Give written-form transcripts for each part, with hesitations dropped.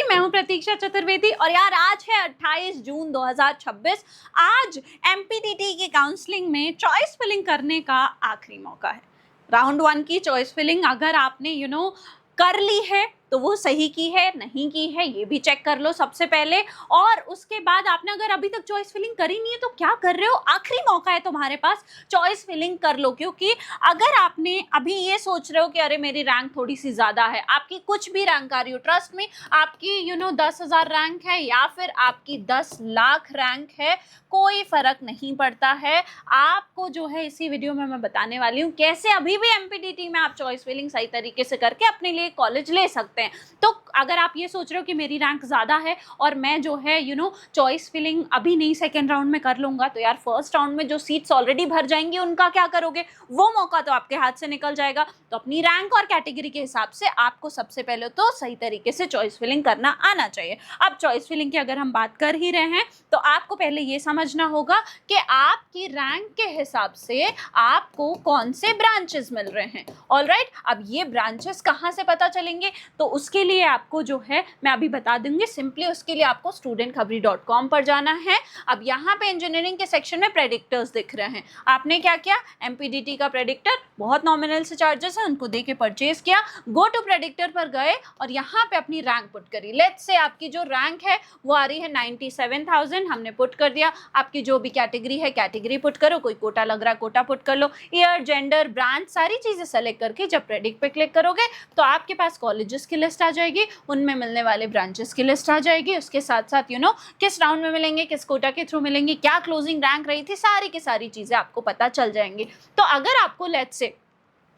मैं हूं प्रतीक्षा चतुर्वेदी और यार आज है 28 जून 2026। आज एमपीटीटी की काउंसलिंग में चॉइस फिलिंग करने का आखिरी मौका है। राउंड 1 की चॉइस फिलिंग अगर आपने कर ली है तो वो सही की है नहीं की है ये भी चेक कर लो सबसे पहले। और उसके बाद आपने अगर अभी तक चॉइस फिलिंग करी नहीं है तो क्या कर रहे हो, आखिरी मौका है तुम्हारे पास, चॉइस फिलिंग कर लो। क्योंकि अगर आपने अभी ये सोच रहे हो कि अरे मेरी रैंक थोड़ी सी ज्यादा है, आपकी कुछ भी रैंक आ रही हो, ट्रस्ट में आपकी 10,000 रैंक है या फिर आपकी 10 लाख रैंक है, कोई फर्क नहीं पड़ता है। आपको जो है इसी वीडियो में मैं बताने वाली हूँ कैसे अभी भी एमपीटीटी में आप चॉइस फिलिंग सही तरीके से करके अपने लिए कॉलेज ले सकते हैं। तो अगर आप ये सोच रहे हो कि मेरी रैंक ज्यादा है और मैं जो है चॉइस फिलिंग अभी नहीं सेकेंड राउंड में कर लूंगा, तो यार फर्स्ट राउंड में जो सीट्स ऑलरेडी भर जाएंगी उनका क्या करोगे, वो मौका तो आपके हाथ से निकल जाएगा। तो अपनी रैंक और कैटेगरी के हिसाब से आपको सबसे पहले तो सही तरीके से चॉइस फिलिंग करना आना चाहिए। अब चॉइस फिलिंग की अगर हम बात कर ही रहे हैं तो आपको पहले ये समझना होगा कि आपकी रैंक के हिसाब से आपको कौन से ब्रांचेस मिल रहे हैं। ऑलराइट, अब ये ब्रांचेस कहाँ से पता चलेंगे तो उसके लिए आपको जो है मैं अभी बता दूंगी। सिंपली उसके लिए आपको studentkhbri.com पर जाना है। अब यहाँ पे इंजीनियरिंग के सेक्शन में प्रेडिक्टर्स दिख रहे हैं। आपने क्या किया, एमपीडीटी का प्रेडिक्टर बहुत नॉमिनल से चार्जेस है उनको देके परचेज किया, गो टू प्रेडिक्टर पर गए और यहाँ पे अपनी रैंक पुट करी। लेट्स से आपकी जो रैंक है वो आ रही है 97,000, हमने पुट कर दिया। आपकी जो भी कैटेगरी है कैटेगरी पुट करो, कोई कोटा लग रहा है कोटा पुट कर लो, ईयर, जेंडर, ब्रांच, सारी चीजें सेलेक्ट करके जब प्रेडिक्ट पे क्लिक करोगे तो आपके पास कॉलेजेस की लिस्ट आ जाएगी, उनमें मिलने वाले ब्रांचेस की लिस्ट आ जाएगी। उसके साथ साथ किस राउंड में मिलेंगे, किस कोटा के थ्रू मिलेंगे, क्या क्लोजिंग रैंक रही थी, सारी की सारी चीजें आपको पता चल जाएंगी। तो अगर आपको लेट्स से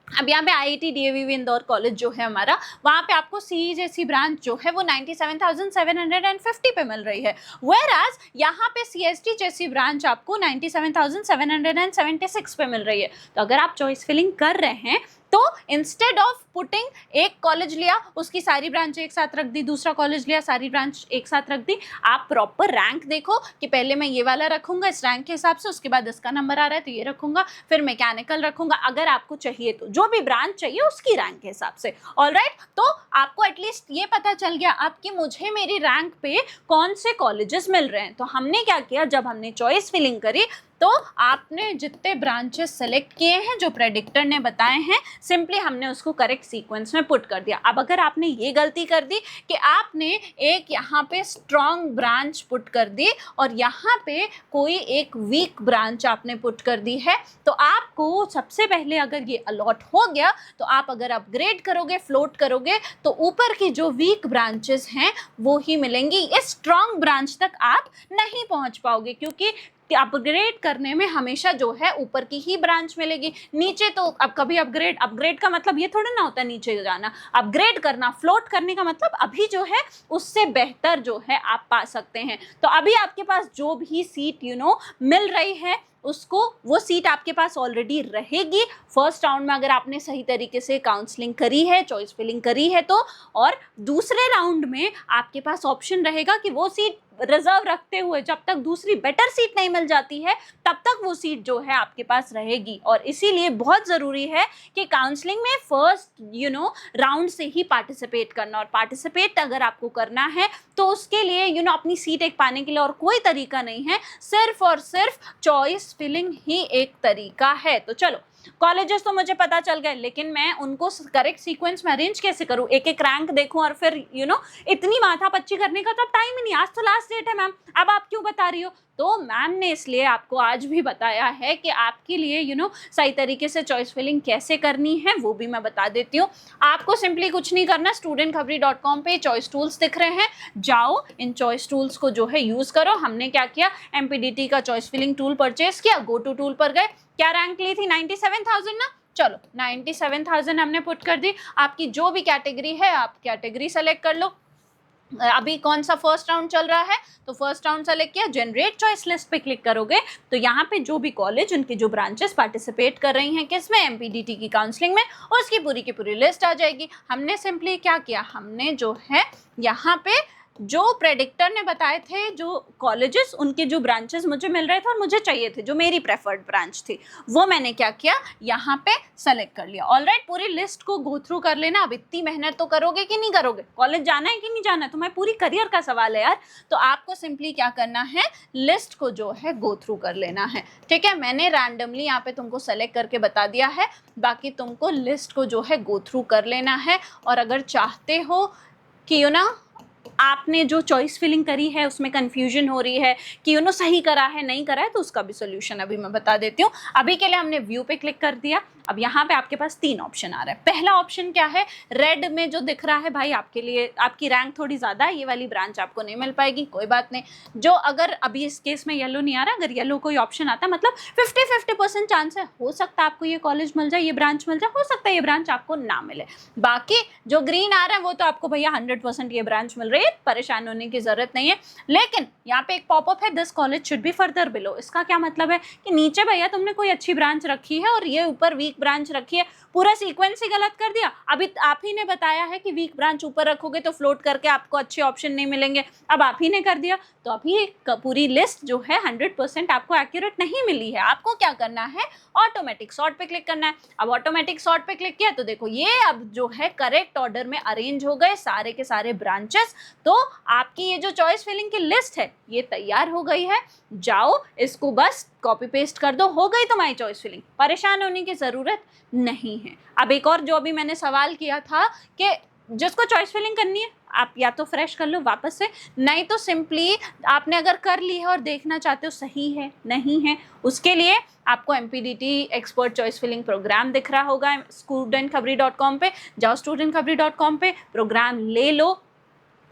अब यहाँ पे आईआईटी डीएवीवी इंदौर कॉलेज जो है हमारा, वहाँ पे आपको सीई जैसी ब्रांच जो है वो 97,750 पे मिल रही है, वेयरएज यहाँ पे सीएसटी जैसी ब्रांच आपको 97,776 पे मिल रही है। तो अगर आप चॉइस फिलिंग कर रहे हैं तो इंस्टेड ऑफ पुटिंग एक कॉलेज लिया उसकी सारी ब्रांच एक साथ रख दी, दूसरा कॉलेज लिया सारी ब्रांच एक साथ रख दी, आप प्रॉपर रैंक देखो कि पहले मैं ये वाला रखूंगा इस रैंक के हिसाब से, उसके बाद इसका नंबर आ रहा है तो ये रखूंगा, फिर मैकेनिकल रखूंगा, अगर आपको चाहिए तो जो भी ब्रांच चाहिए उसकी रैंक के हिसाब से। ऑलराइट, तो आपको एटलीस्ट ये पता चल गया आपकी मुझे मेरी रैंक पे कौन से कॉलेजेस मिल रहे हैं। तो हमने क्या किया, जब हमने चॉइस फिलिंग करी तो आपने जितने ब्रांचेस सेलेक्ट किए हैं जो प्रेडिक्टर ने बताए हैं, सिंपली हमने उसको करेक्ट सीक्वेंस में पुट कर दिया। अब अगर आपने ये गलती कर दी कि आपने एक यहाँ पे स्ट्रॉन्ग ब्रांच पुट कर दी और यहाँ पे कोई एक वीक ब्रांच आपने पुट कर दी है, तो आपको सबसे पहले अगर ये अलॉट हो गया तो आप अगर अपग्रेड करोगे, फ्लोट करोगे, तो ऊपर की जो वीक ब्रांचेस हैं वो ही मिलेंगी। इस स्ट्रॉन्ग ब्रांच तक आप नहीं पहुँच पाओगे क्योंकि अपग्रेड करने में हमेशा जो है ऊपर की ही ब्रांच मिलेगी, नीचे तो अब कभी अपग्रेड का मतलब ये थोड़ा ना होता है नीचे जाना, अपग्रेड करना, फ्लोट करने का मतलब अभी जो है उससे बेहतर जो है आप पा सकते हैं। तो अभी आपके पास जो भी सीट मिल रही है उसको वो सीट आपके पास ऑलरेडी रहेगी फर्स्ट राउंड में अगर आपने सही तरीके से काउंसलिंग करी है, चॉइस फिलिंग करी है तो। और दूसरे राउंड में आपके पास ऑप्शन रहेगा कि वो सीट रिजर्व रखते हुए जब तक दूसरी बेटर सीट नहीं मिल जाती है तब तक वो सीट जो है आपके पास रहेगी। और इसीलिए बहुत ज़रूरी है कि काउंसलिंग में फर्स्ट राउंड से ही पार्टिसिपेट करना, और पार्टिसिपेट अगर आपको करना है तो उसके लिए अपनी सीट एक पाने के लिए और कोई तरीका नहीं है, सिर्फ और सिर्फ चॉइस फिलिंग ही एक तरीका है। तो चलो, कॉलेजेस तो मुझे पता चल गए, लेकिन मैं उनको करेक्ट सीक्वेंस में अरेंज कैसे करूं, एक एक रैंक देखूं और फिर इतनी माथापच्ची करने का तो अब टाइम ही नहीं, आज तो लास्ट डेट है मैम, अब आप क्यों बता रही हो। तो मैम ने इसलिए आपको आज भी बताया है कि आपके लिए सही तरीके से चॉइस फिलिंग कैसे करनी है वो भी मैं बता देती हूँ। आपको सिंपली कुछ नहीं करना, studentkhbri.com पे चॉइस टूल्स दिख रहे हैं, जाओ इन चॉइस टूल्स को जो है यूज करो। हमने क्या किया, एमपीडीटी का चॉइस फिलिंग टूल परचेज किया, गो टू टूल पर गए, क्या रैंक ली थी 97,000 ना, चलो 97,000 हमने पुट कर दी। आपकी जो भी कैटेगरी है आप कैटेगरी सेलेक्ट कर लो। अभी कौन सा फर्स्ट राउंड चल रहा है तो फर्स्ट राउंड सेलेक्ट किया, जनरेट चॉइस लिस्ट पे क्लिक करोगे तो यहाँ पे जो भी कॉलेज उनकी जो ब्रांचेस पार्टिसिपेट कर रही हैं किसमें, एमपीडीटी की काउंसलिंग में, उसकी पूरी की पूरी लिस्ट आ जाएगी। हमने सिंपली क्या किया, हमने जो है यहाँ पे जो प्रेडिक्टर ने बताए थे जो कॉलेजेस, उनके जो ब्रांचेस मुझे मिल रहे थे और मुझे चाहिए थे, जो मेरी प्रेफर्ड ब्रांच थी, वो मैंने क्या किया, यहाँ पे सेलेक्ट कर लिया। ऑलराइट, पूरी लिस्ट को गो थ्रू कर लेना। अब इतनी मेहनत तो करोगे कि नहीं करोगे, कॉलेज जाना है कि नहीं जाना है, तुम्हारे पूरी करियर का सवाल है यार। तो आपको सिंपली क्या करना है, लिस्ट को जो है गो थ्रू कर लेना है। ठीक है, मैंने रैंडमली यहाँ पे तुमको सेलेक्ट करके बता दिया है, बाकी तुमको लिस्ट को जो है गो थ्रू कर लेना है। और अगर चाहते हो कि आपने जो चॉइस फिलिंग करी है उसमें कंफ्यूजन हो रही है कि सही करा है नहीं करा है, तो उसका भी सोल्यूशन अभी मैं बता देती हूँ। अभी के लिए हमने व्यू पे क्लिक कर दिया। अब यहाँ पे आपके पास 3 ऑप्शन आ रहा है। पहला ऑप्शन क्या है, रेड में जो दिख रहा है भाई, आपके लिए आपकी रैंक थोड़ी ज़्यादा है, ये वाली ब्रांच आपको नहीं मिल पाएगी, कोई बात नहीं। जो अगर अभी इस केस में येलो नहीं आ रहा, अगर येलो कोई ऑप्शन आता है, मतलब 50-50% चांस है, हो सकता है आपको ये कॉलेज मिल जाए, ये ब्रांच मिल जाए, हो सकता है ये ब्रांच आपको ना मिले। बाकी जो ग्रीन आ रहा है वो तो आपको भैया 100% ये ब्रांच मिल रही है, परेशान होने की जरूरत नहीं है। लेकिन यहाँ पे एक पॉपअप है, this college should be further below. इसका क्या मतलब है कि नीचे भैया तुमने कोई अच्छी ब्रांच रखी है और ये ऊपर वीक ब्रांच रखी है, पूरा सीक्वेंस ही गलत कर दिया। अभी आप ही ने बताया है कि वीक ब्रांच ऊपर रखोगे तो फ्लोट करके आपको अच्छे ऑप्शन नहीं मिलेंगे, अब आप ही ने कर दिया, तो अभी पूरी लिस्ट जो है 100% आपको एक्यूरेट नहीं मिली है। आपको क्या करना है, ऑटोमेटिक सॉर्ट पे क्लिक करना है। अब ऑटोमेटिक सॉर्ट पे क्लिक किया तो देखो ये अब जो है करेक्ट ऑर्डर में अरेंज हो गए सारे के सारे ब्रांचेस। तो आपकी ये जो चॉइस फिलिंग की लिस्ट है ये तैयार हो गई है। जाओ इसको बस कॉपी पेस्ट कर दो, हो गई तुम्हारी चॉइस फिलिंग, परेशान होने की ज़रूरत नहीं है। अब एक और जो अभी मैंने सवाल किया था कि जिसको चॉइस फिलिंग करनी है आप या तो फ्रेश कर लो वापस से, नहीं तो सिंपली आपने अगर कर ली है और देखना चाहते हो सही है नहीं है, उसके लिए आपको MPDT expert choice filling program दिख रहा होगा studentkhabri.com पे। जाओ studentkhabri.com पे प्रोग्राम ले लो।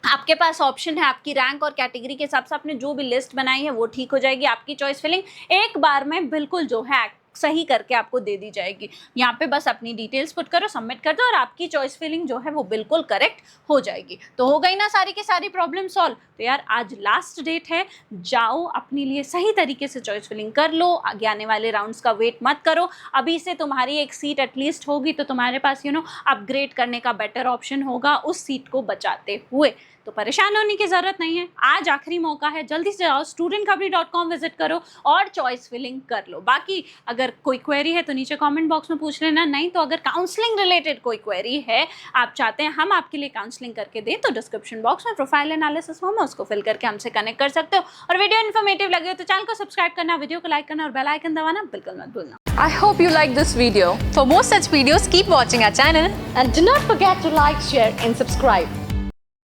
आपके पास ऑप्शन है, आपकी रैंक और कैटेगरी के हिसाब से आपने जो भी लिस्ट बनाई है वो ठीक हो जाएगी। आपकी चॉइस फिलिंग एक बार में बिल्कुल जो है सही करके आपको दे दी जाएगी। यहाँ पे बस अपनी डिटेल्स पुट करो, सबमिट कर दो और आपकी चॉइस फिलिंग जो है वो बिल्कुल करेक्ट हो जाएगी। तो हो गई ना सारी की सारी प्रॉब्लम सॉल्व। तो यार आज लास्ट डेट है, जाओ अपने लिए सही तरीके से चॉइस फिलिंग कर लो, आगे आने वाले राउंड्स का वेट मत करो। अभी से तुम्हारी एक सीट एटलीस्ट होगी तो तुम्हारे पास अपग्रेड करने का बेटर ऑप्शन होगा उस सीट को बचाते हुए। तो परेशान होने की ज़रूरत नहीं है, आज आखिरी मौका है, जल्दी से जाओ studentkhabri.com विजिट करो और चॉइस फिलिंग कर लो। बाकी अगर कोई क्वेरी है तो नीचे कमेंट बॉक्स में पूछ लेना, नहीं तो अगर काउंसलिंग रिलेटेड कोई क्वेरी है, आप चाहते हैं हम आपके लिए काउंसलिंग करके दें, तो डिस्क्रिप्शन बॉक्स में प्रोफाइल एनालिसिस फॉर्म है, उसको फिल करके हमसे कनेक्ट कर सकते हो। और वीडियो इन्फॉर्मेटिव लगे हो तो चैनल को सब्सक्राइब करना, वीडियो को लाइक करना और बेल आइकन दबाना बिल्कुल मत भूलना। I hope you like this video. For more such videos, keep watching our channel and do not forget to like, share and subscribe.